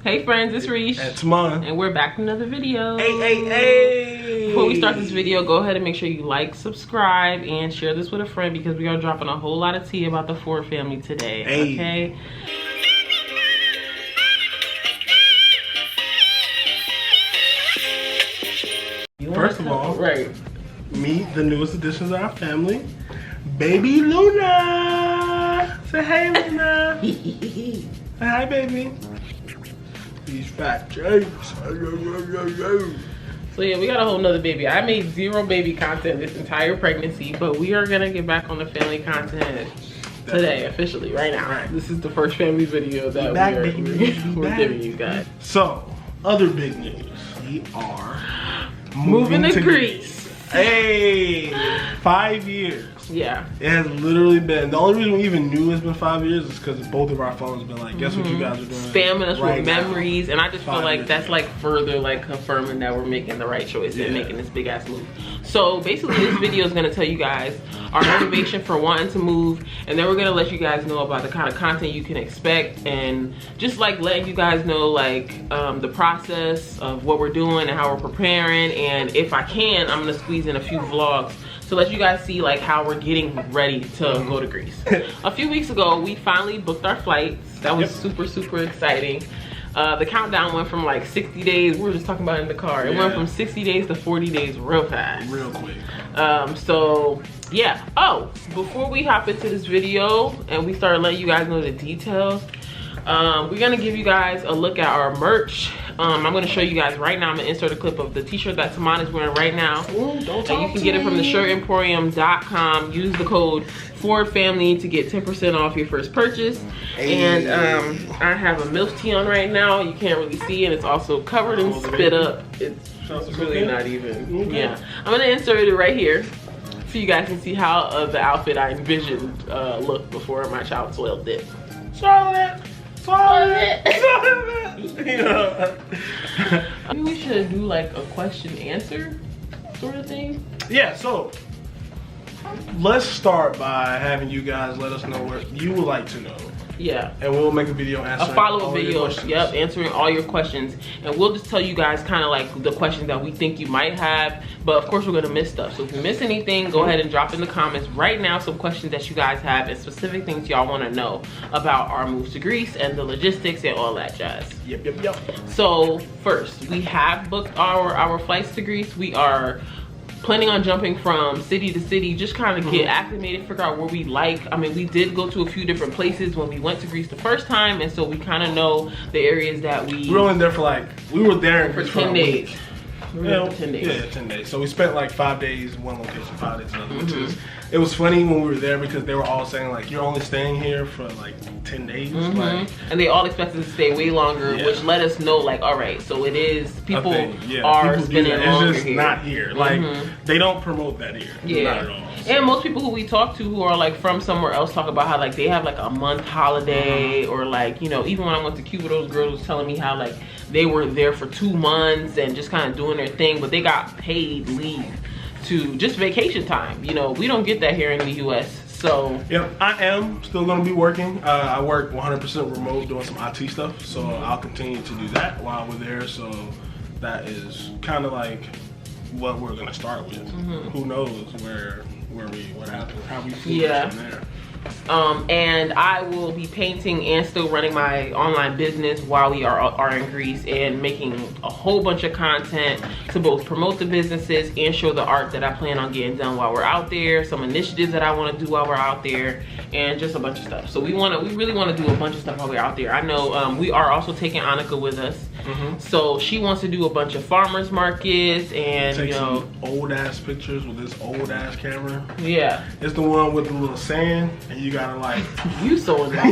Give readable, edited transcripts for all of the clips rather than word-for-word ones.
Hey friends, it's Reesh. It's Mon. And we're back with another video. Hey. Before we start this video, go ahead and make sure you like, subscribe, and share this with a friend because we are dropping a whole lot of tea about the Ford family today. Hey. Okay? First of all, right. Meet the newest additions of our family, baby Luna. Say hey, Luna. Say hi, baby. These fat James. So yeah, we got a whole nother baby. I made zero baby content this entire pregnancy, but we are gonna get back on the family content today, officially, right now. Right. This is the first family video that we're giving you guys. So, other big news. We are moving to Greece. Hey, 5 years. Yeah. It has literally been, the only reason we even knew it's been 5 years is because both of our phones have been like, guess what you guys are doing? Spamming us right with memories. And I just feel like that's like further like confirming that we're making the right choice and making this big ass move. So basically this video is gonna tell you guys our motivation for wanting to move, and then we're gonna let you guys know about the kind of content you can expect, and just like letting you guys know like the process of what we're doing and how we're preparing. And if I can, I'm gonna squeeze in a few vlogs to let you guys see like how we're getting ready to go to Greece. A few weeks ago, we finally booked our flights. That was super exciting. The countdown went from like 60 days, we were just talking about it in the car. It went from 60 days to 40 days real fast. Real quick. So yeah. Oh, before we hop into this video and we start letting you guys know the details, we're gonna give you guys a look at our merch. I'm gonna show you guys right now. I'm gonna insert a clip of the t-shirt that Tamon is wearing right now. Ooh, don't talk and you can get it from theshirtemporium.com. Use the code FORDFAMILY to get 10% off your first purchase. Hey. And I have a MILF tee on right now. You can't really see, and it's also covered in spit up. It's really not even. Yeah, I'm gonna insert it right here so you guys can see how the outfit I envisioned looked before my child soiled it. Charlotte. Maybe we should do like a question answer sort of thing. Yeah, so let's start by having you guys let us know what you would like to know. Yeah. And we'll make a video answering a follow-up all video. your Yep, answering all your questions. And we'll just tell you guys kind of like the questions that we think you might have. But of course, we're going to miss stuff. So if you miss anything, go ahead and drop in the comments right now some questions that you guys have and specific things y'all want to know about our move to Greece and the logistics and all that jazz. Yep. So first, we have booked our flights to Greece. We are planning on jumping from city to city, just kind of get acclimated, figure out where we like. I mean, we did go to a few different places when we went to Greece the first time, and so we kind of know the areas that we were only there for like, we were there for 10 days. We were there for 10 days. Yeah, 10 days. So we spent like 5 days in one location, 5 days in another, which is, it was funny when we were there because they were all saying like, you're only staying here for like 10 days. Like, and they all expected to stay way longer, which let us know like, all right, so it is, people are spending longer it's just here. not here. Like, they don't promote that here. Yeah. Not at all. So. And most people who we talk to who are like from somewhere else talk about how like they have like a month holiday, or like, you know, even when I went to Cuba, those girls was telling me how like they were there for 2 months and just kind of doing their thing, but they got paid leave to just vacation time. You know, we don't get that here in the US. So yep, I am still gonna be working. I work 100% remote doing some IT stuff, so I'll continue to do that while we're there. So that is kind of like what we're gonna start with. Who knows what happens, how we feel from there. And I will be painting and still running my online business while we are in Greece, and making a whole bunch of content to both promote the businesses and show the art that I plan on getting done while we're out there, some initiatives that I want to do while we're out there, and just a bunch of stuff. So we really want to do a bunch of stuff while we're out there. I know we are also taking Annika with us. So she wants to do a bunch of farmers markets and take some old ass pictures with this old ass camera. Yeah. It's the one with the little sand and you gotta like you so that.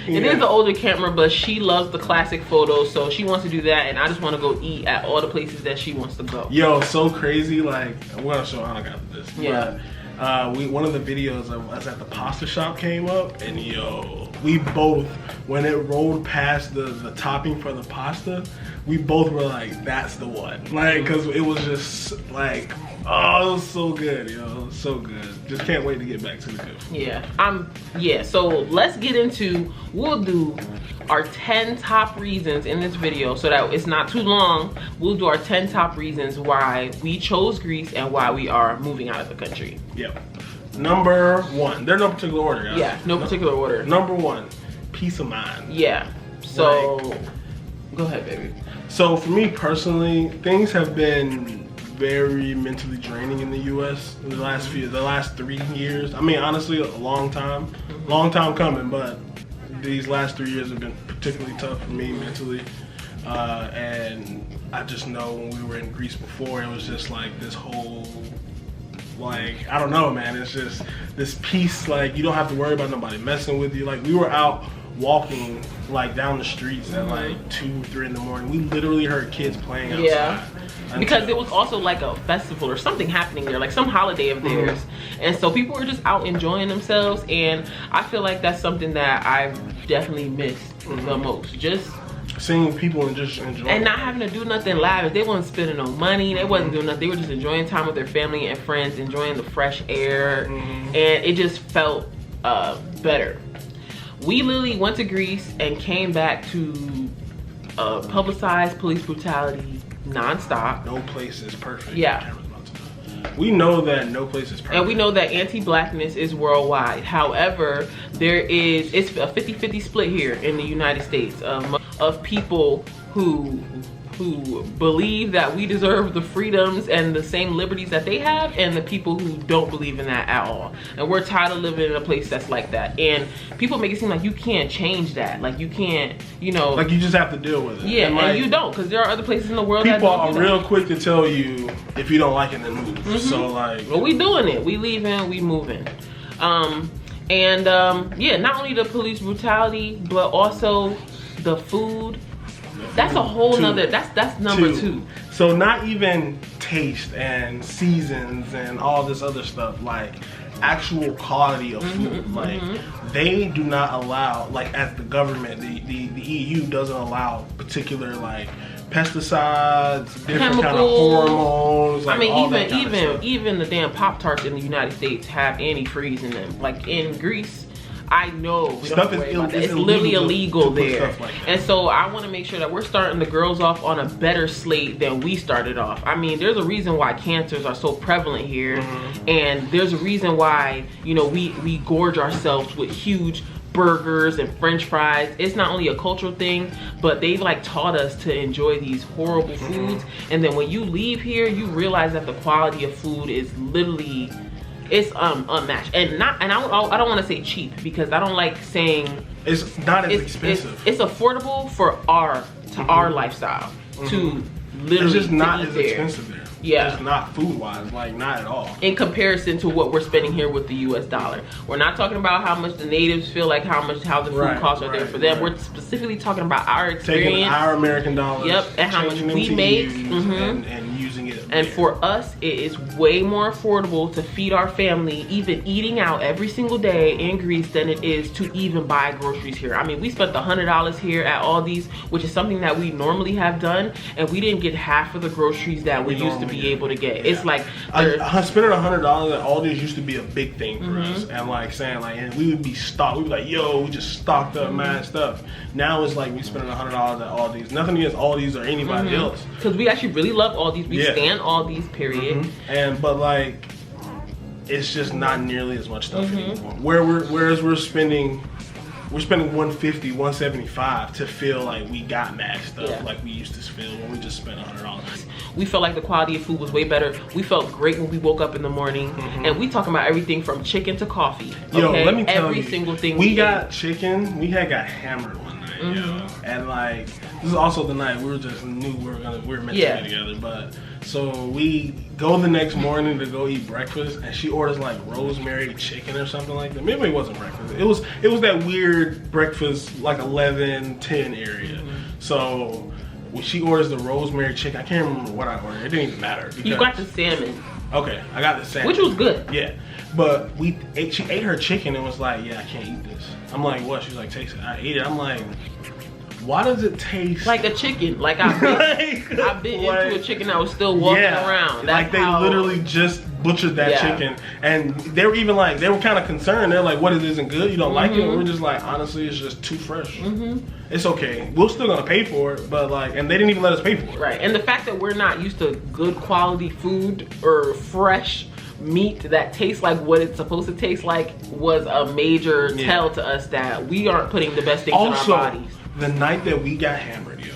It is an older camera, but she loves the classic photos, so she wants to do that, and I just want to go eat at all the places that she wants to go. Yo, so crazy. Like, I'm gonna show Annika this. Yeah. One of the videos of us at the pasta shop came up, and yo, we both, when it rolled past the topping for the pasta, we both were like, that's the one. Like, cause it was just like Oh, it was so good, yo. So good. Just can't wait to get back to the good food. Yeah, so let's get into, we'll do our 10 top reasons in this video so that it's not too long. We'll do our 10 top reasons why we chose Greece and why we are moving out of the country. Yep. Number one. There's no particular order, guys. Yeah, no particular order. Number one, peace of mind. Yeah. So, go ahead, baby. So for me personally, things have been very mentally draining in the U.S. in the last 3 years. I mean, honestly, a long time coming, but these last 3 years have been particularly tough for me mentally. And I just know when we were in Greece before, it was just like this whole, like, I don't know, man. It's just this peace, like, you don't have to worry about nobody messing with you. Like, we were out walking, like, down the streets at like 2, 3 in the morning. We literally heard kids playing outside. Yeah. Because it was also like a festival or something happening there, like some holiday of theirs. And so people were just out enjoying themselves, and I feel like that's something that I've definitely missed the most. Just seeing people and just enjoying. And not having to do nothing lavish. They wasn't spending no money. They wasn't doing nothing. They were just enjoying time with their family and friends, enjoying the fresh air. And it just felt better. We literally went to Greece and came back to publicized police brutality non-stop. No place is perfect. Yeah. We know that no place is perfect. And we know that anti-blackness is worldwide. However, it's a 50-50 split here in the United States of people who believe that we deserve the freedoms and the same liberties that they have, and the people who don't believe in that at all. And we're tired of living in a place that's like that. And people make it seem like you can't change that. Like you can't, you know. Like you just have to deal with it. Yeah, and, like, you don't, because there are other places in the world that people don't are do that. real quick to tell you if you don't like it, then move. So like. Well, we doing it. We leaving, we moving. Yeah, not only the police brutality, but also the food. That's a whole nother, that's number two. So not even taste and seasons and all this other stuff, like actual quality of food. Like they do not allow, like as the government, the EU doesn't allow particular like pesticides, different kind of hormones. Like, I mean, even the damn Pop-Tarts in the United States have antifreeze in them. Like in Greece, I know we don't have to worry about that. It's literally illegal there. Like and so I want to make sure that we're starting the girls off on a better slate than we started off. I mean, there's a reason why cancers are so prevalent here, and there's a reason why, you know, we gorge ourselves with huge burgers and french fries. It's not only a cultural thing, but they like taught us to enjoy these horrible foods, and then when you leave here, you realize that the quality of food is literally, it's unmatched. And I don't want to say cheap, because I don't like saying it's not as expensive. It's affordable for our lifestyle to literally. It's just not as expensive there. Yeah, it's not food wise, like not at all. In comparison to what we're spending here with the US dollar. We're not talking about how much the natives feel like how the food costs are there for them. We're specifically talking about our experience. Taking our American dollars. Yep, and how much we make. And using it. And for us, it is way more affordable to feed our family, even eating out every single day in Greece, than it is to even buy groceries here. I mean, we spent $100 here at Aldi's, which is something that we normally have done, and we didn't get half of the groceries that we used to be able to get. It's like spending $100 at Aldi's used to be a big thing for us, and like saying like, and we would be stocked. We'd be like, yo, we just stocked up mad stuff. Now it's like we spending $100 at Aldi's. Nothing against Aldi's or anybody else, because we actually really love Aldi's. We stand Aldi's, period. But like, it's just not nearly as much stuff anymore. Whereas we're spending $150, $175 to feel like we got mad stuff like we used to feel when we just spent $100. We felt like the quality of food was way better. We felt great when we woke up in the morning, and we talking about everything from chicken to coffee. Yo, let me tell you, every single thing we got chicken. We got hammered one night, yo. And like, this is also the night we just knew we were meant to be together. But so we go the next morning to go eat breakfast, and she orders like rosemary chicken or something like that. Maybe it wasn't breakfast. It was that weird breakfast, like 11, 10 area. So when she orders the rosemary chicken, I can't remember what I ordered. It didn't even matter. You got the salmon. Okay, I got the salmon. Which was good. Yeah. But she ate her chicken and was like, yeah, I can't eat this. I'm like, what? She's like, taste it. I ate it. I'm like, Why does it taste like a chicken? Like I bit into a chicken that was still walking around. That's like they literally just butchered that chicken, and they were even like, they were kind of concerned. They're like, what, it isn't good? You don't like it? And we're just like, honestly, it's just too fresh. It's okay. We're still gonna pay for it, but like, and they didn't even let us pay for it. Right, and the fact that we're not used to good quality food or fresh meat that tastes like what it's supposed to taste like was a major tell to us that we aren't putting the best things in our bodies. The night that we got hammered, yo,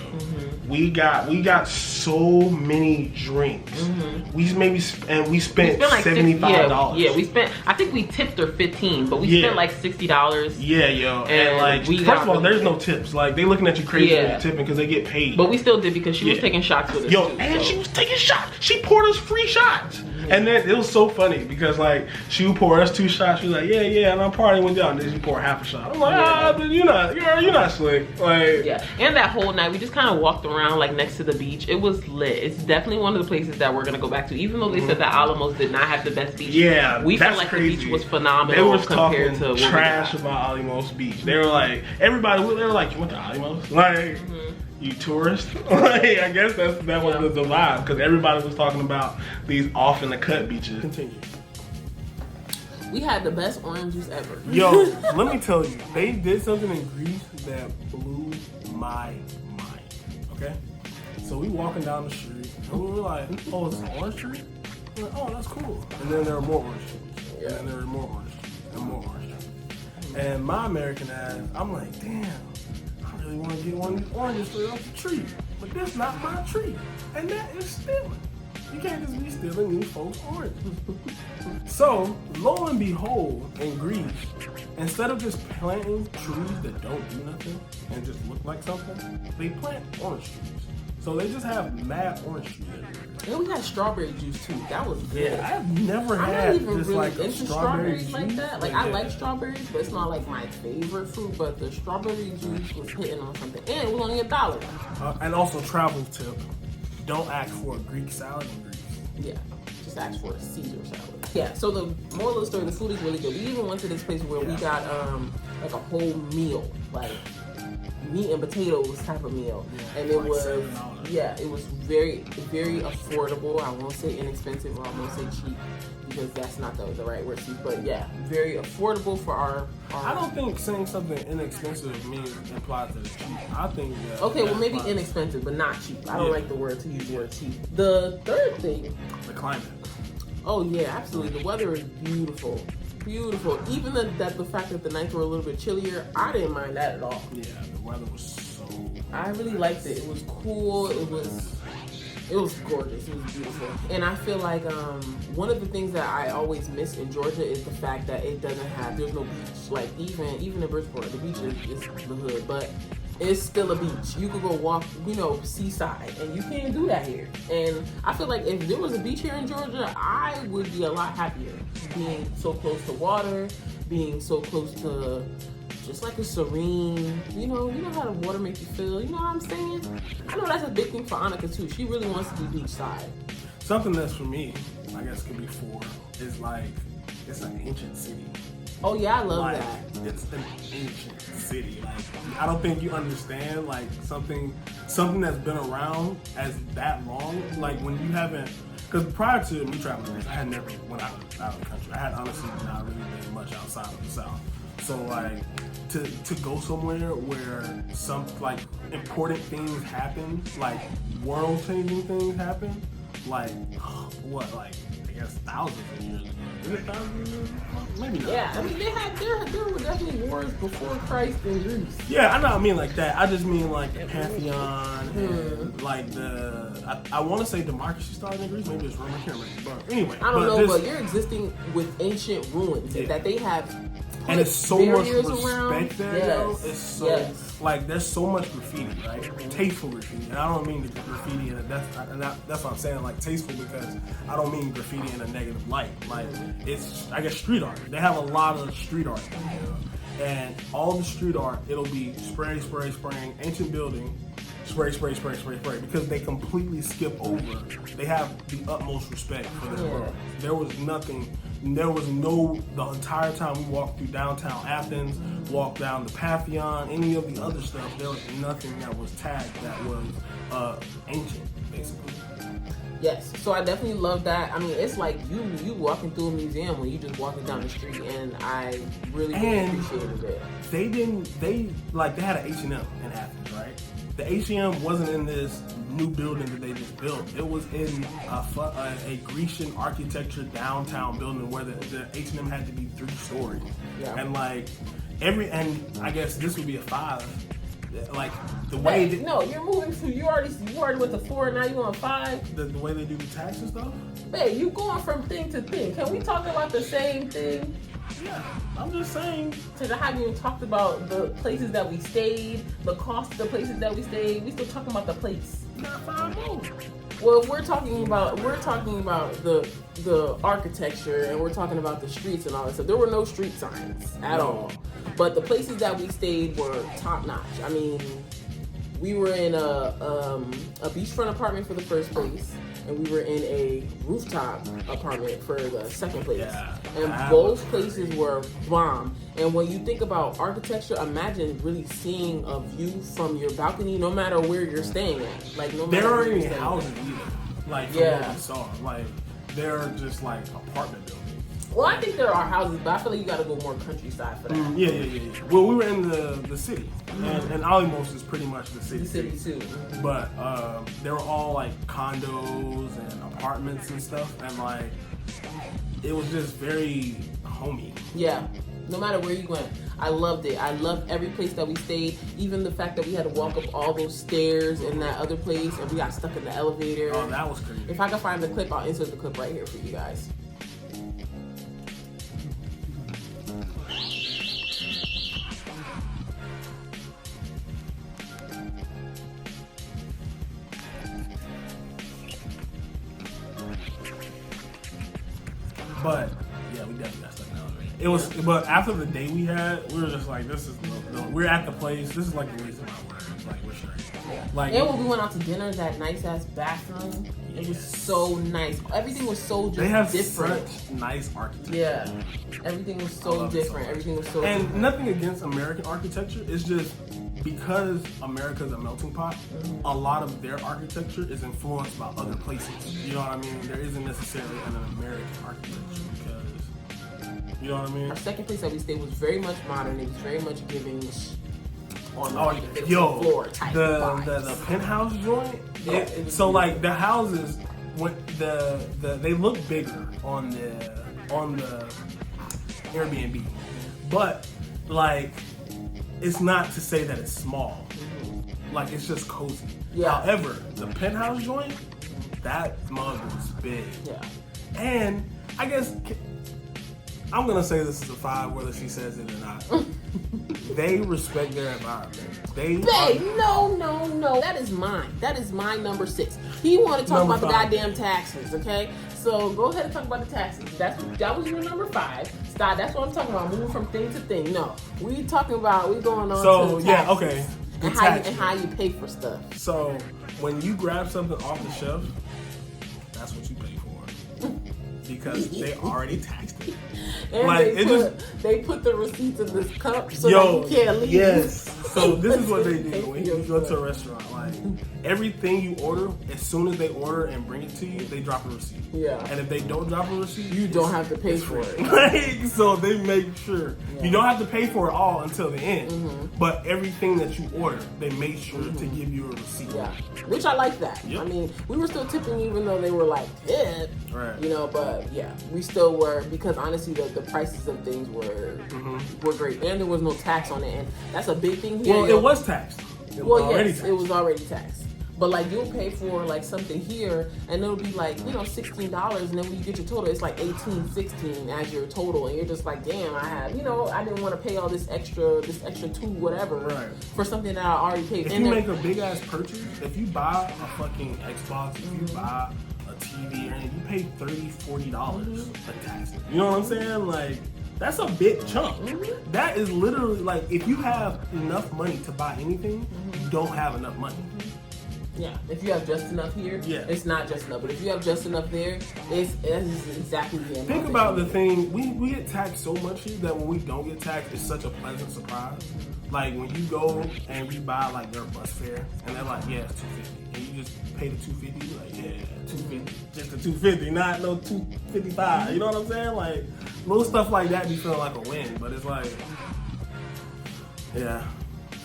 we got so many drinks. We spent like $75. Yeah, we spent. I think we tipped her $15, but we spent like $60. Yeah, yo, and like first of all, there's no tips. Like they looking at you crazy when you're tipping because they get paid. But we still did because she was taking shots with us. Yo, and she was taking shots. She poured us free shots. And then it was so funny because like she would pour us 2 shots. She was like, yeah, and I'm partying with y'all. And then she pour half a shot. I'm like, but you're not slick. Like, and that whole night we just kind of walked around like next to the beach. It was lit. It's definitely one of the places that we're gonna go back to. Even though they said that Alamos did not have the best beach. Yeah, we felt like crazy. The beach was phenomenal. They were compared to what trash about Alamos Beach. They were like, they were like, you went to Alamos? Like. You tourist? Like, I guess that was the vibe, because everybody was talking about these off in the cut beaches. Continue. We had the best orange juice ever. Yo, let me tell you, they did something in Greece that blew my mind. Okay? So we walking down the street, and we were like, oh, it's an orange tree? We're like, oh, that's cool. And then there were more orange trees. And then there were more orange trees, and more orange trees. And my American ass, I'm like, damn. I really want to get one of these oranges straight off the tree, but that's not my tree, and that is stealing. You can't just be stealing these folks' oranges. So, lo and behold, in Greece, instead of just planting trees that don't do nothing and just look like something, they plant orange trees. So they just have mad orange trees everywhere. And we had strawberry juice too. That was good. Yeah, I've never had just really like a strawberries juice like that. Like I like strawberries, but it's not like my favorite fruit. But the strawberry juice was hitting on something, and it was only $1. And also, travel tip: don't ask for a Greek salad in Greece. Yeah, just ask for a Caesar salad. Yeah. So the moral of the story: the food is really good. We even went to this place where we got like a whole meal, like meat and potatoes type of meal, and it was it was very, very affordable. I won't say inexpensive, or I won't say cheap, because that's not the right word to use, but yeah, very affordable for our I don't think saying something inexpensive means implies that it's cheap. I think that well, maybe inexpensive but not cheap. I don't like the word to use the word cheap. The third thing, the climate. Oh yeah, absolutely. The weather is beautiful. Beautiful. Even the fact that the nights were a little bit chillier, I didn't mind that at all. Yeah, the weather was so I really liked it. It was cool. It was gorgeous. It was beautiful. And I feel like one of the things that I always miss in Georgia is the fact that there's no beach. Like even in Bridgeport, the beach is the hood, but it's still a beach. You could go walk, seaside, and you can't do that here. And I feel like if there was a beach here in Georgia, I would be a lot happier. Being so close to water, being so close to just like a serene, you know how the water makes you feel, you know what I'm saying? I know that's a big thing for Annika too. She really wants to be beachside. Something that's for me, I guess could be for, is like, it's an ancient city. Oh yeah, I love that. It's an ancient city. Like, I don't think you understand like something that's been around as that long. Like when you haven't, because prior to me traveling, I had never went out of the country. I had honestly not really been much outside of the South. So like to go somewhere where some like important things happen, like world changing things happen, like what, like I guess thousands of years ago. Is it thousands of years ago? Maybe not. Yeah, I mean there were definitely wars before Christ in Greece. Yeah, I don't mean like that. I just mean like the Pantheon and like I want to say democracy started in Greece. Maybe it's Rome. I can't remember. But anyway, I don't know. But you're existing with ancient ruins that they have. And it's so much respect around. there, yo. It's so like there's so much graffiti, right? Tasteful graffiti, and I don't mean the graffiti that's what I'm saying, like tasteful, because I don't mean graffiti in a negative light. Like it's, I guess, street art. They have a lot of street art, and all the street art, it'll be spraying ancient building. Spray, because they completely skip over. They have the utmost respect for their world. There was nothing there was the entire time we walked through downtown Athens, walked down the Pantheon, any of the other stuff, there was nothing that was tagged that was ancient, basically. Yes, so I definitely love that. I mean, it's like you walking through a museum when you just walking down the street, and I really appreciated it. They had an H&M in Athens, right? The H&M wasn't in this new building that they just built. It was in a Grecian architecture downtown building where the H&M had to be 3 stories. Yeah. And and I guess this would be a 5. Like the way no, you're moving to you already went to 4, now you on 5. The way they do the taxes though. Babe, you going from thing to thing. Can we talk about the same thing? Yeah, I'm just saying. Because I haven't even talked about the places that we stayed, the cost of the places that we stayed. We still talking about the place. Not 5 more. Well, we're talking about the architecture, and we're talking about the streets and all that stuff. There were no street signs at all, but the places that we stayed were top notch. I mean, we were in a beachfront apartment for the first place, and we were in a rooftop apartment for the second place. Yeah, and both places were bomb. And when you think about architecture, imagine really seeing a view from your balcony, no matter where you're staying at. Like, no matter there aren't any houses either. Like, from what we saw, like, they're just like apartment buildings. Well, I think there are houses, but I feel like you got to go more countryside for that. Yeah. Well, we were in the city, and Olimos is pretty much the city. The city too. But they were all like condos and apartments and stuff, and like it was just very homey. Yeah. No matter where you went, I loved it. I loved every place that we stayed. Even the fact that we had to walk up all those stairs in that other place, and we got stuck in the elevator. Oh, that was crazy. If I can find the clip, I'll insert the clip right here for you guys. But yeah, we definitely got stuck in the elevator. It was, but after the day we had, we were just like, this is we're at the place. This is like the reason why we're straight. Yeah. Like, and when we went out to dinner, that nice ass bathroom, it was so nice. Everything was so just they have different. Such nice architecture. Yeah, everything was so different. So everything was so. And different. nothing against American architecture. It's just because America's a melting pot. A lot of their architecture is influenced by other places. You know what I mean? There isn't necessarily an American architecture because you know what I mean. Our second place that we stayed was very much modern. It was very much giving on the floor type the penthouse joint. So like the houses, they look bigger on the Airbnb, but like it's not to say that it's small. Like it's just cozy. Yeah. However, the penthouse joint, that mug was big. Yeah. And I guess I'm gonna say this is a 5, whether she says it or not. They respect their environment. No. That is mine. That is my number 6. He want to talk about the goddamn taxes, okay? So go ahead and talk about the taxes. That was your number 5. Stop. That's what I'm talking about. Moving from thing to thing. No, we going on. So to the taxes. Okay. And how you pay for stuff. So when you grab something off the shelf, that's what you pay for. Because they already taxed it. And like, they put the receipts in this cup so that you can't leave. Yes. So this is what they do when you go to a restaurant. Like everything you order, as soon as they order and bring it to you, they drop a receipt. Yeah. And if they don't drop a receipt, you don't have to pay for it. Like, so they make sure you don't have to pay for it all until the end. But everything that you order, they make sure to give you a receipt. Yeah. Which I like that. Yep. I mean, we were still tipping even though they were like tip. Right. You know, but yeah, we still were, because honestly the prices of things were great, and there was no tax on it, and that's a big thing here. Well, it was taxed. It was already taxed. But like you'll pay for like something here, and it'll be like $16, and then when you get your total, it's like 18, 16 as your total, and you're just like, damn, I didn't want to pay all this extra 2 whatever for something that I already paid. If you make a big ass purchase, if you buy a fucking Xbox, if you buy a TV, and you pay $30-$40 for taxes, you know what I'm saying? Like that's a big chunk. That is literally like if you have enough money to buy anything, you don't have enough money. Yeah, if you have just enough here, it's not just enough. But if you have just enough there, it's exactly the amount. Think about the thing, we get taxed so much here that when we don't get taxed, it's such a pleasant surprise. Like when you go and you buy like their bus fare, and they're like, yeah, it's $250, and you just pay the $250, you're like, yeah, $250, just the $250, not no $255. You know what I'm saying? Like little stuff like that, you feel like a win, but it's like, yeah.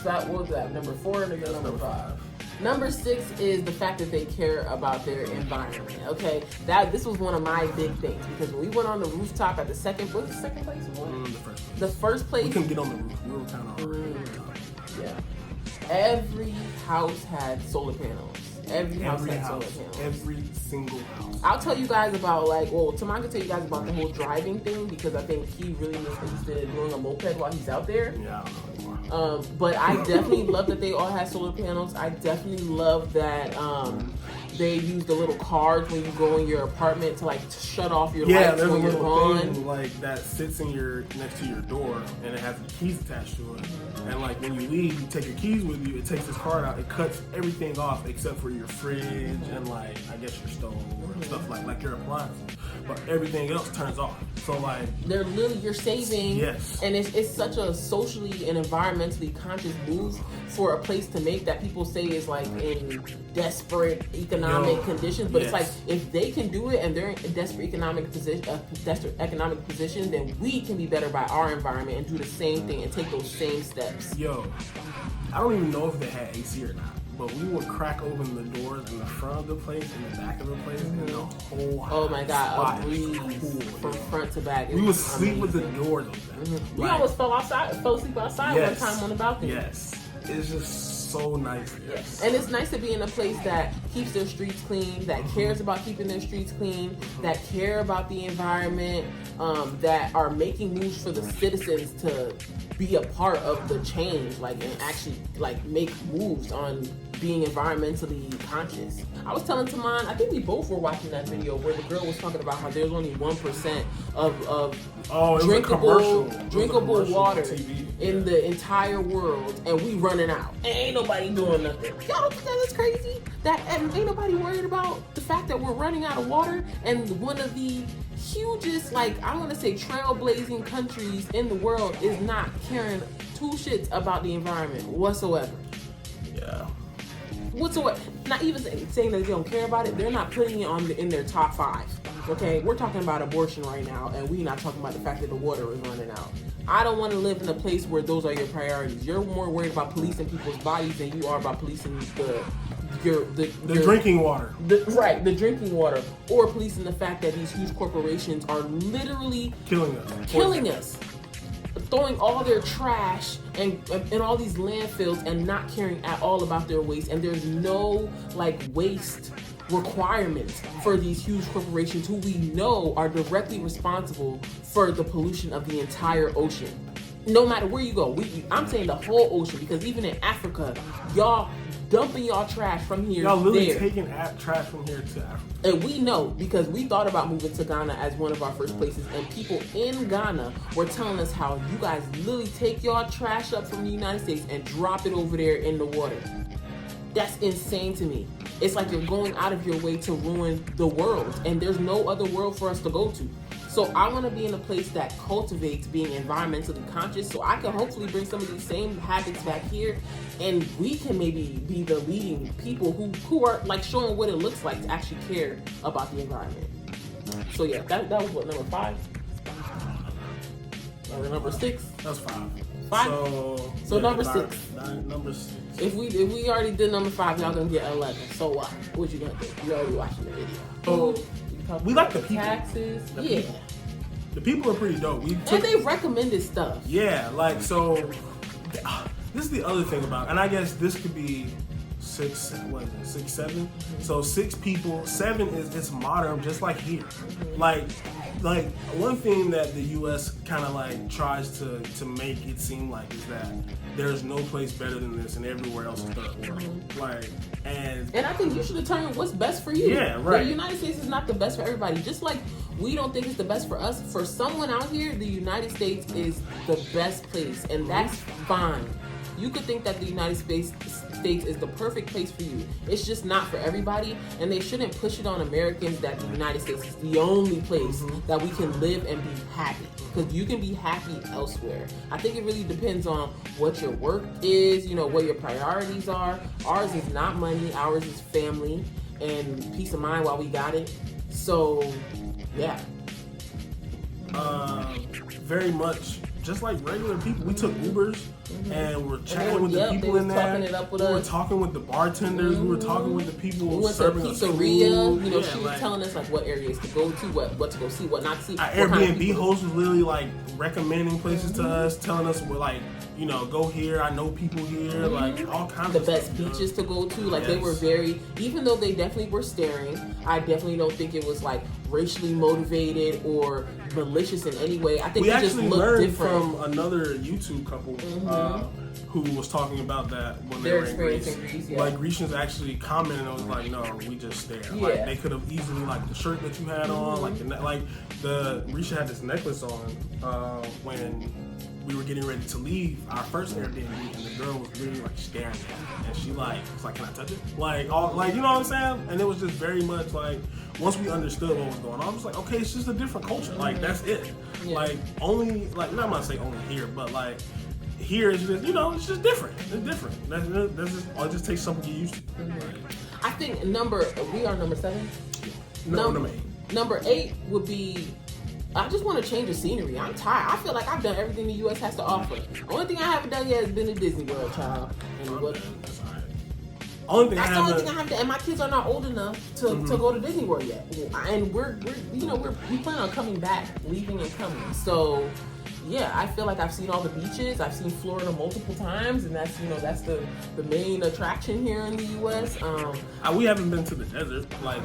So that was that number 4 and again number 5. Number 6 is the fact that they care about their environment. Okay, this was one of my big things because when we went on the rooftop at the second place? The first place. The first place. We couldn't get on the roof. We were kind of yeah. Every house had solar panels. Every house had solar panels. Every single house. I'll tell you guys about Tamon can tell you guys about the whole driving thing because I think he really was interested in doing a moped while he's out there. Yeah, I don't know anymore. But I definitely love that they all had solar panels. I definitely love that they use the little cards when you go in your apartment to like shut off your lights when you're gone. Thing, like that sits in next to your door and it has the keys attached to it. And like when you leave, you take your keys with you. It takes this card out. It cuts everything off except for your fridge and like I guess your stove or stuff like your appliances. But everything else turns off. So like they're literally you're saving. Yes. And it's such a socially and environmentally conscious move for a place to make that people say is like in desperate economic conditions. But it's like if they can do it and they're in a desperate economic position, then we can be better by our environment and do the same thing and take those same steps. Yo, I don't even know if they had AC or not. But we would crack open the doors in the front of the place and the back of the place and the whole house. Oh my God, a breeze from front to back. We would sleep with the doors open. We almost fell asleep outside one time on the balcony. Yes. It's just so nice. Yes. And it's nice to be in a place that keeps their streets clean, that cares about keeping their streets clean, that care about the environment, that are making moves for the citizens to be a part of the change, like and actually like make moves on being environmentally conscious. I was telling Tamon, I think we both were watching that video where the girl was talking about how there's only 1% of drinkable water in the entire world, and we running out. And ain't nobody doing nothing. Y'all don't think that is crazy? That and ain't nobody worried about the fact that we're running out of water, and one of the hugest, like I want to say trailblazing countries in the world is not caring 2 shits about the environment whatsoever. Yeah. Whatsoever. Not even saying that they don't care about it. They're not putting it in their top 5. Okay, we're talking about abortion right now, and we're not talking about the fact that the water is running out. I don't want to live in a place where those are your priorities. You're more worried about policing people's bodies than you are about policing the drinking water. The drinking water, or policing the fact that these huge corporations are literally killing us. Throwing all their trash and all these landfills and not caring at all about their waste, and there's no like waste requirements for these huge corporations who we know are directly responsible for the pollution of the entire ocean. No matter where you go, I'm saying the whole ocean, because even in Africa, y'all dumping y'all trash from here. Y'all literally taking trash from here to Africa. And we know because we thought about moving to Ghana as one of our first places, and people in Ghana were telling us how you guys literally take y'all trash up from the United States and drop it over there in the water. That's insane to me. It's like you're going out of your way to ruin the world, and there's no other world for us to go to. So I want to be in a place that cultivates being environmentally conscious, so I can hopefully bring some of these same habits back here, and we can maybe be the leading people who are like showing what it looks like to actually care about the environment. So yeah, that was what, number 5? Or number 6? That's 5. 5? So yeah, number 6. Number 6. If we already did number 5, y'all gonna get 11. So what? What you gonna do? You already watching the video. So we like the people. Taxes. The people are pretty dope. And they recommended stuff. Yeah, like so. This is the other thing about, and I guess this could be 6, 7. Mm-hmm. So 6 people. 7 is it's modern, just like here. Mm-hmm. Like one thing that the U.S. kind of like tries to make it seem like is that there's no place better than this, and everywhere else is third world. Mm-hmm. Like and I think you should determine what's best for you. Yeah, right. The United States is not the best for everybody. Just like we don't think it's the best for us. For someone out here, the United States is the best place, and that's fine. You could think that the United States is the perfect place for you. It's just not for everybody, and they shouldn't push it on Americans that the United States is the only place that we can live and be happy. Because you can be happy elsewhere. I think it really depends on what your work is, you know, what your priorities are. Ours is not money, ours is family and peace of mind while we got it. So, yeah. Very much just like regular people. We took Ubers and we're chatting with the people in there. We were talking with the bartenders. We were talking with the people serving us food. You know, she was telling us like what areas to go to, what to go see, what not to see. Our Airbnb host was literally like recommending places to us, telling us what, like, you know, go here. I know people here, like all kinds of the best beaches to go to. Like they were very, even though they definitely were staring, I definitely don't think it was like racially motivated or malicious in any way. I think we just looked different. From another YouTube couple who was talking about that when they were in Greece. Like Grecians actually commented and was like, "No, we just stare." Yeah. Like they could have easily, like the shirt that you had on, like the Risha had this necklace on when we were getting ready to leave our first Airbnb, and the girl was literally like staring at it, and she was like, "Can I touch it?" Like, all, like, you know what I'm saying? And it was just very much like, once we understood what was going on, I was like, okay, it's just a different culture. Like that's it. Yeah. Like only, like, I'm not gonna say only here, but like here is just, you know, it's just different. It's different. That's just, it just takes something to get used to. I think we are number 7. Number 8. Number 8 would be, I just want to change the scenery. I'm tired. I feel like I've done everything the U.S. has to offer. The only thing I haven't done yet has been to Disney World, child. And that's all right. Only thing I haven't done, and my kids are not old enough to go to Disney World yet. And we plan on coming back, leaving and coming. So yeah, I feel like I've seen all the beaches. I've seen Florida multiple times, and that's, you know, that's the main attraction here in the U.S. We haven't been to the desert, like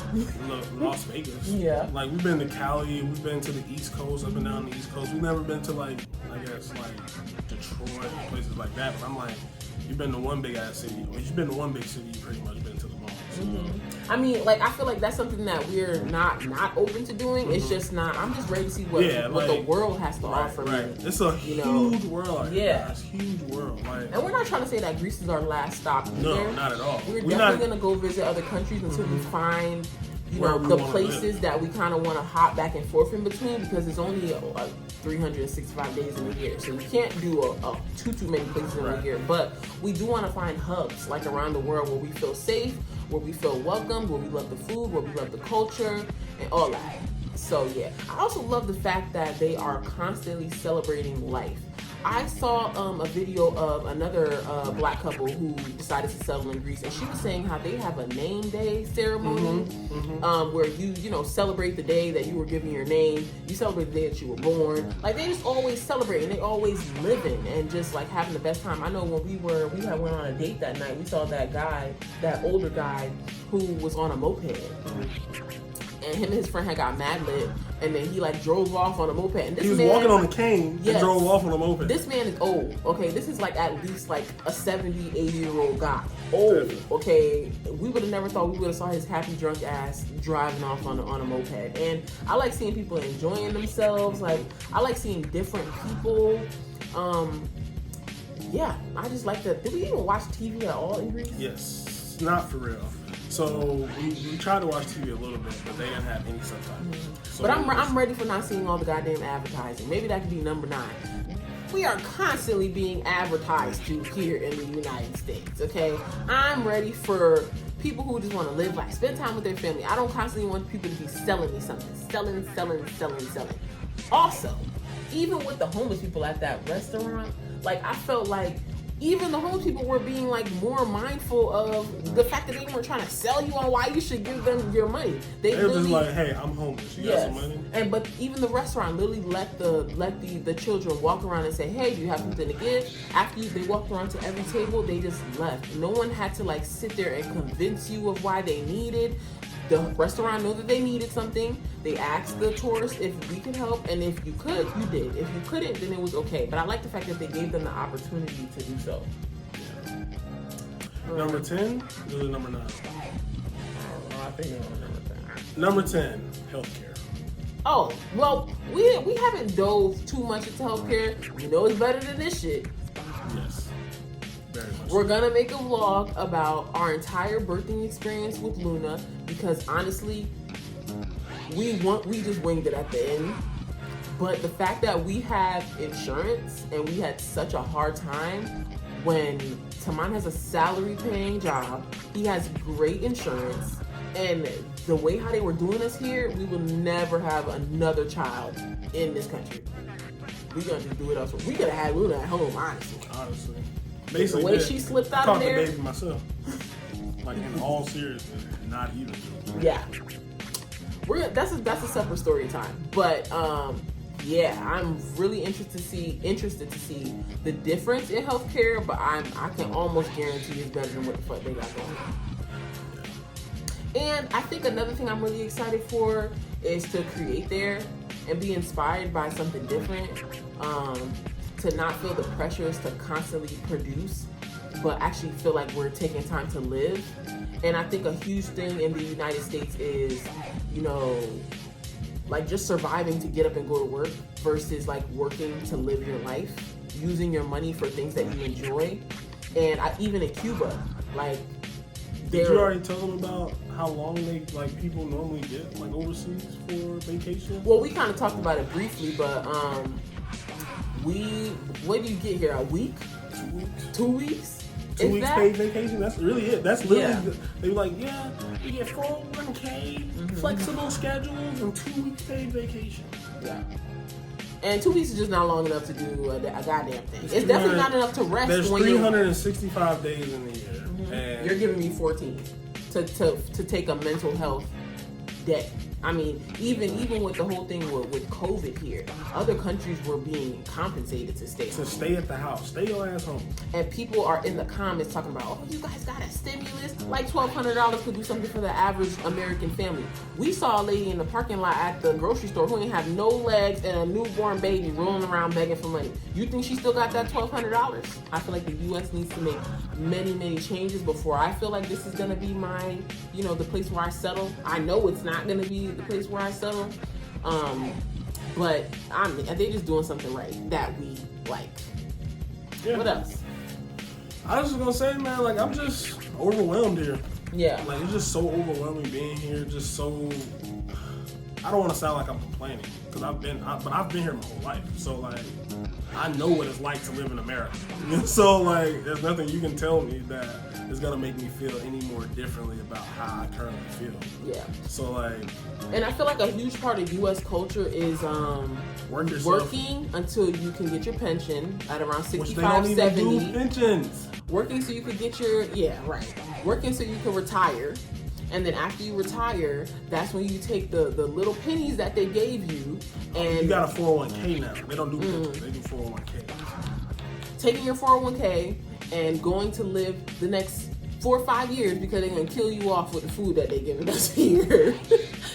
Las Vegas. Yeah. Like we've been to Cali, we've been to the East Coast, up and down the East Coast. We've never been to, like, I guess, like Detroit, places like that. But I'm like, you've been to one big ass city, or you've been to one big city, you've pretty much been to them all. So. I mean, like, I feel like that's something that we're not open to doing. It's just not. I'm just ready to see what the world has to offer me. It's a huge world. Yeah, it's a huge world. Like, and we're not trying to say that Greece is our last stop either. No, not at all. We're definitely gonna go visit other countries until we find, you know, the places that we kind of want to hop back and forth in between, because it's only 365 days in a year, so you can't do too many places in a year. But we do want to find hubs like around the world where we feel safe, where we feel welcome, where we love the food, where we love the culture, and all that. So yeah, I also love the fact that they are constantly celebrating life. I saw a video of another black couple who decided to settle in Greece, and she was saying how they have a name day ceremony where you know, celebrate the day that you were given your name, you celebrate the day that you were born. Like, they just always celebrating, they always living and just like having the best time. I know when we had went on a date that night, we saw that older guy who was on a moped. And him and his friend had got mad lit, and then he like drove off on a moped. And he was walking on a cane and drove off on a moped. This man is old, okay? This is like at least like a 70, 80-year-old guy. Old, okay? We would have never thought we would have saw his happy drunk ass driving off on a moped. And I like seeing people enjoying themselves. Like, I like seeing different people. Yeah, I just like that. Did we even watch TV at all in Greece? Yes, not for real. So we tried to watch TV a little bit, but they didn't have any subtitles. So but I'm ready for not seeing all the goddamn advertising. Maybe that could be number 9. We are constantly being advertised to here in the United States, okay? I'm ready for people who just want to live life, spend time with their family. I don't constantly want people to be selling me something. Selling. Also, even with the homeless people at that restaurant, like, I felt like even the homeless people were being like more mindful of the fact that they weren't trying to sell you on why you should give them your money. They were just like, hey, I'm homeless. You got some money? But even the restaurant literally let the children walk around and say, hey, do you have something to give? After they walked around to every table, they just left. No one had to like sit there and convince you of why they needed. The restaurant knew that they needed something. They asked the tourists if we could help, and if you could, you did. If you couldn't, then it was okay. But I like the fact that they gave them the opportunity to do so. Number 10 or number 9? I think it was number 10. Number 10, healthcare. Oh, well, we haven't dove too much into healthcare. We know it's better than this shit. Yes. We're gonna make a vlog about our entire birthing experience with Luna, because honestly, we just winged it at the end. But the fact that we have insurance and we had such a hard time when Taman has a salary paying job, he has great insurance, and the way how they were doing us here, we will never have another child in this country. We're gonna just do it elsewhere. We could have had Luna at home, honestly. Basically, the way she slipped out of there. I the baby myself. Like, in all seriousness, not even. Yeah. That's a separate story time. But yeah, I'm really interested to see the difference in healthcare, but I can almost guarantee it's better than what the fuck they got going on. And I think another thing I'm really excited for is to create there and be inspired by something different. To not feel the pressures to constantly produce, but actually feel like we're taking time to live. And I think a huge thing in the United States is, you know, like just surviving to get up and go to work versus like working to live your life, using your money for things that you enjoy. And even in Cuba, like, did you already tell them about how long people normally get like overseas for vacation? Well, we kind of talked about it briefly, but when do you get here? A week? 2 weeks. 2 weeks? 2 weeks paid vacation. That's really it. That's literally. Yeah. They were like, yeah, you get 401k, flexible schedules, and 2 weeks paid vacation. Yeah. And 2 weeks is just not long enough to do a goddamn thing. It's definitely not enough to rest. There's 365 days in the year. And you're giving me 14 to take a mental health day. I mean, even with the whole thing with COVID here, other countries were being compensated to stay home. To stay at the house. Stay your ass home. And people are in the comments talking about, oh, you guys got a stimulus? Like $1,200 could do something for the average American family. We saw a lady in the parking lot at the grocery store who ain't have no legs and a newborn baby rolling around begging for money. You think she still got that $1,200? I feel like the U.S. needs to make many, many changes before I feel like this is going to be my, the place where I settle. I know it's not going to be the place where I settle, but they're just doing something right that we like. Yeah. What else? I was just gonna say, man, like, I'm just overwhelmed here. Yeah. Like, it's just so overwhelming being here. Just so, I don't want to sound like I'm complaining, because I've been here my whole life. So like, I know what it's like to live in America. So like, there's nothing you can tell me that is gonna make me feel any more differently about how I currently feel. Yeah. So like, and I feel like a huge part of U.S. culture is working until you can get your pension at around 65, 70. Which they don't even do pensions. Working so you could get working so you can retire. And then after you retire, that's when you take the little pennies that they gave you, and you got a 401k now. They don't do pensions, they do 401k. Taking your 401k and going to live the next 4 or 5 years because they're gonna kill you off with the food that they giving us here.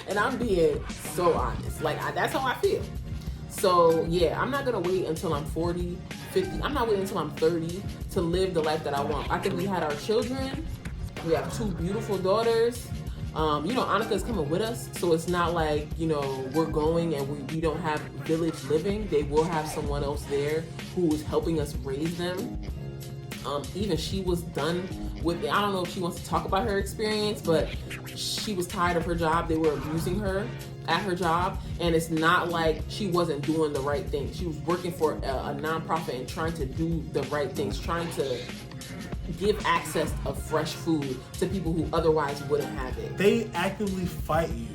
And I'm being so honest. Like, that's how I feel. So yeah, I'm not gonna wait until I'm 40, 50. I'm not waiting until I'm 30 to live the life that I want. I think we had our children. We have 2 beautiful daughters. Annika's coming with us, so it's not like, we're going and we don't have village living. They will have someone else there who is helping us raise them. Even she was done with it. I don't know if she wants to talk about her experience, but she was tired of her job. They were abusing her at her job, and it's not like she wasn't doing the right thing. She was working for a nonprofit and trying to do the right things, trying to give access of fresh food to people who otherwise wouldn't have it. They actively fight you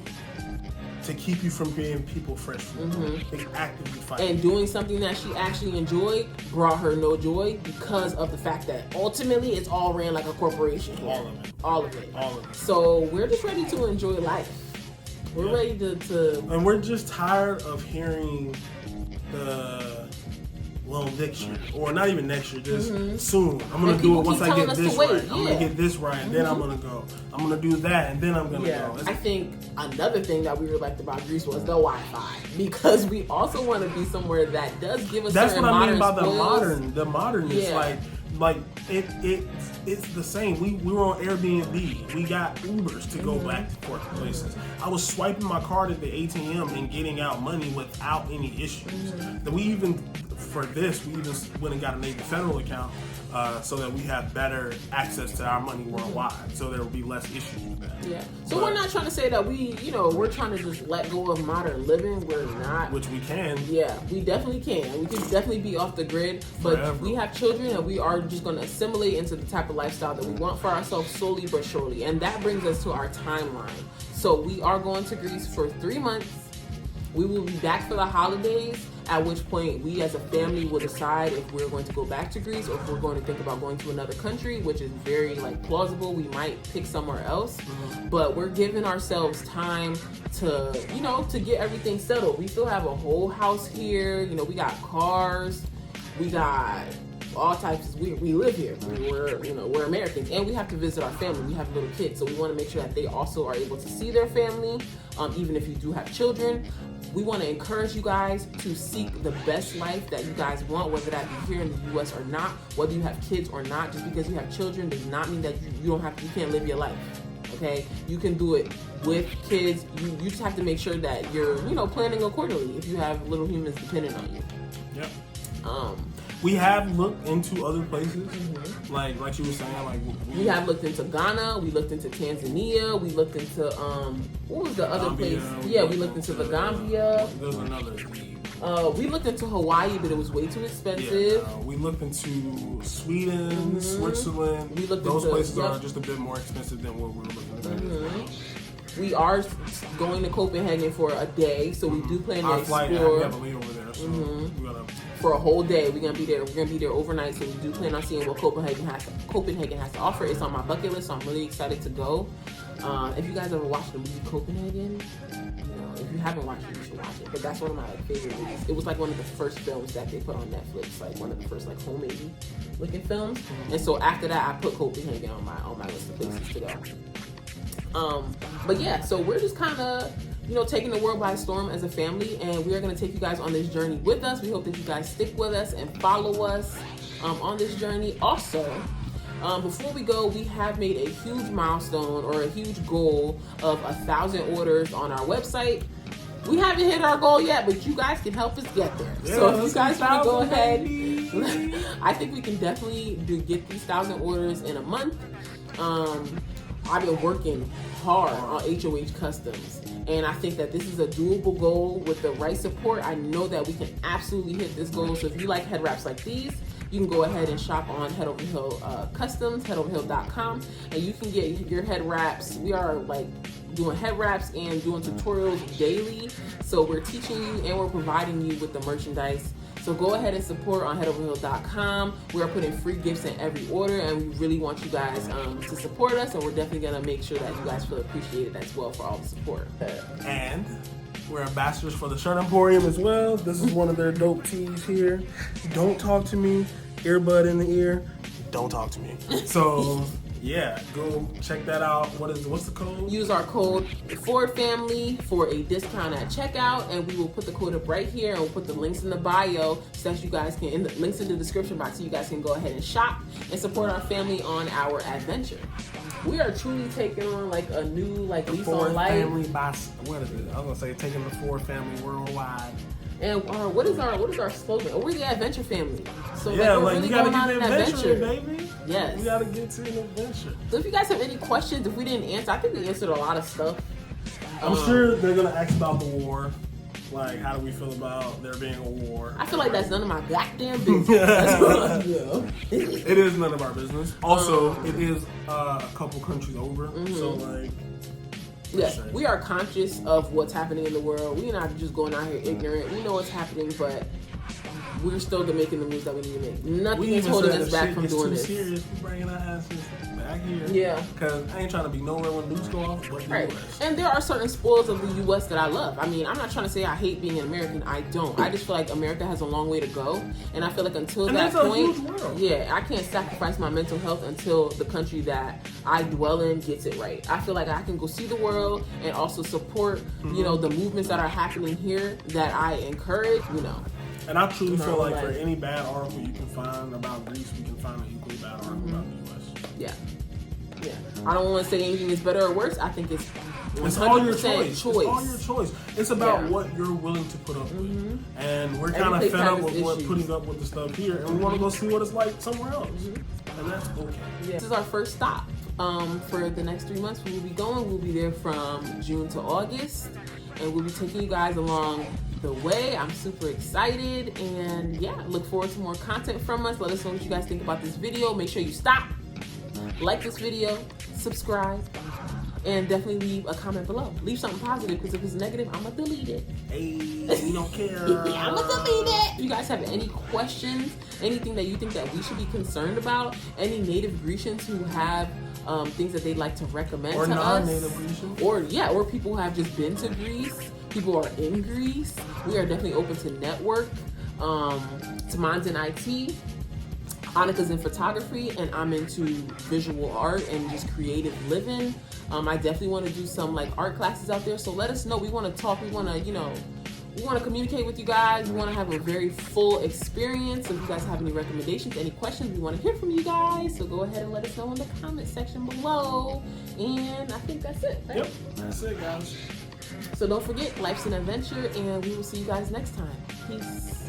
to keep you from giving people fresh food. They actively fight. And doing something that she actually enjoyed brought her no joy because of the fact that ultimately it's all ran like a corporation here. All of it. So we're just ready to enjoy life. We're ready to... And we're just tired of hearing next year, or not even next year, just soon. I'm gonna do it once I get this right. I'm gonna get this right, and then I'm gonna go. I'm gonna do that, and then I'm gonna go. I think another thing that we really liked about Greece was the Wi-Fi, because we also want to be somewhere that does give us. That's what I mean by spoils. the modern is like it's the same. We were on Airbnb. We got Ubers to go back to forth places. I was swiping my card at the ATM and getting out money without any issues. We even went and got a Navy Federal account so that we have better access to our money worldwide. So there will be less issues with that. Yeah. So we're not trying to say that we're trying to just let go of modern living. We're not. Which we can. Yeah, we definitely can. We can definitely be off the grid. But Forever. we have children, and we are just going to assimilate into the type of lifestyle that we want for ourselves slowly but surely. And that brings us to our timeline. So we are going to Greece for 3 months. We will be back for the holidays, at which point we as a family will decide if we're going to go back to Greece or if we're going to think about going to another country, which is very plausible. We might pick somewhere else, but we're giving ourselves time to, to get everything settled. We still have a whole house here. We got cars. We got all types. We live here. We're Americans, and we have to visit our family. We have little kids, so we want to make sure that they also are able to see their family, even if you do have children. We want to encourage you guys to seek the best life that you guys want, whether that be here in the U.S. or not, whether you have kids or not. Just because you have children does not mean that you can't live your life. Okay, you can do it with kids. You just have to make sure that you're planning accordingly if you have little humans dependent on you. Yep. We have looked into other places, like you were saying, we have looked into Ghana, we looked into Tanzania, we looked into what was the other place? Yeah, we looked into the Gambia. There's another. We looked into Hawaii, but it was way too expensive. Yeah, we looked into Sweden, Switzerland. Those places are just a bit more expensive than what we were looking at. We are going to Copenhagen for a day, so we do plan to Our explore. flight, we have a layover there, so we gotta. For a whole day, we're gonna be there. We're gonna be there overnight, so we do plan on seeing what Copenhagen has to offer. It's on my bucket list, so I'm really excited to go. If you guys ever watched the movie Copenhagen, if you haven't watched it, you should watch it. But that's one of my favorite movies. It was one of the first films that they put on Netflix, one of the first homemade looking films. And so after that, I put Copenhagen on my list of places to go. But yeah, so we're just kind of taking the world by storm as a family, and we are going to take you guys on this journey with us. We hope that you guys stick with us and follow us on this journey. Also, before we go, we have made a huge milestone or a huge goal of 1,000 orders on our website. We haven't hit our goal yet, but you guys can help us get there. Yeah, so if you guys want to go ahead, I think we can definitely get these 1,000 orders in a month. I've been working hard on HOH Customs, and I think that this is a doable goal with the right support. I know that we can absolutely hit this goal. So if you like head wraps like these, you can go ahead and shop on Head Over Hill Customs, headoverhill.com, and you can get your head wraps. We are doing head wraps and doing tutorials daily. So we're teaching you and we're providing you with the merchandise. So go ahead and support on headoverhill.com. We are putting free gifts in every order, and we really want you guys to support us, and we're definitely going to make sure that you guys feel appreciated as well for all the support. And we're ambassadors for the Shirt Emporium as well. This is one of their dope tees here. Don't talk to me, earbud in the ear. Don't talk to me. So yeah, go check that out. What's the code? Use our code FORDFAMILY for a discount at checkout, and we will put the code up right here, and we'll put the links in the bio so that you guys can, links in the description box, so you guys can go ahead and shop and support our family on our adventure. We are truly taking on a new lease on life. Family by, what is it? I was gonna say taking the Ford family worldwide. And what is our slogan? We're the adventure family. So yeah, we're really you gotta going on get an the adventure, adventure, baby. Yes, we gotta get to an adventure. So if you guys have any questions, if we didn't answer, I think we answered a lot of stuff. I'm sure they're gonna ask about the war. How do we feel about there being a war? I feel like that's none of my goddamn business. That's what I feel. It is none of our business. Also, it is a couple countries over, so yes, we are conscious of what's happening in the world. We're not just going out here ignorant. We know what's happening, but we're still making the moves that we need to make. Nothing is holding us back from doing this. Serious, we're bringing our asses back here. Yeah. Because I ain't trying to be nowhere when nukes go off, but the US. And there are certain spoils of the U.S. that I love. I mean, I'm not trying to say I hate being an American. I don't. I just feel like America has a long way to go. And I feel like until that point, a huge world. Yeah, I can't sacrifice my mental health until the country that I dwell in gets it right. I feel like I can go see the world and also support, the movements that are happening here that I encourage, And I truly feel like for any bad article you can find about Greece, we can find an equally bad article about the U.S. Yeah. Yeah. I don't want to say anything is better or worse. I think it's 100% It's all your choice. choice. It's all your choice. It's about what you're willing to put up with. And we're kind of fed up with putting up with the stuff here, and we want to go see what it's like somewhere else. And that's okay. Yeah. This is our first stop. For the next 3 months, we will be going. We'll be there from June to August, and we'll be taking you guys along the way. I'm super excited, and yeah, look forward to more content from us. Let us know what you guys think about this video. Make sure you stop, like this video, subscribe, and definitely leave a comment below. Leave something positive, because if it's negative, I'm gonna delete it. Hey, we don't care. I'm gonna delete it. If you guys have any questions, anything that you think that we should be concerned about, any native Grecians who have things that they'd like to recommend or to us, non-native Grecians, or people who have just been to Greece, people who are in Greece, we are definitely open to network. Taman's in IT, Annika's in photography, and I'm into visual art and just creative living. I definitely want to do some like art classes out there, so let us know. We want to talk, we want to, we want to communicate with you guys. We want to have a very full experience. If you guys have any recommendations, any questions, we want to hear from you guys. So go ahead and let us know in the comment section below. And I think that's it, right? Yep, that's it, guys. So don't forget, life's an adventure, and we will see you guys next time. Peace.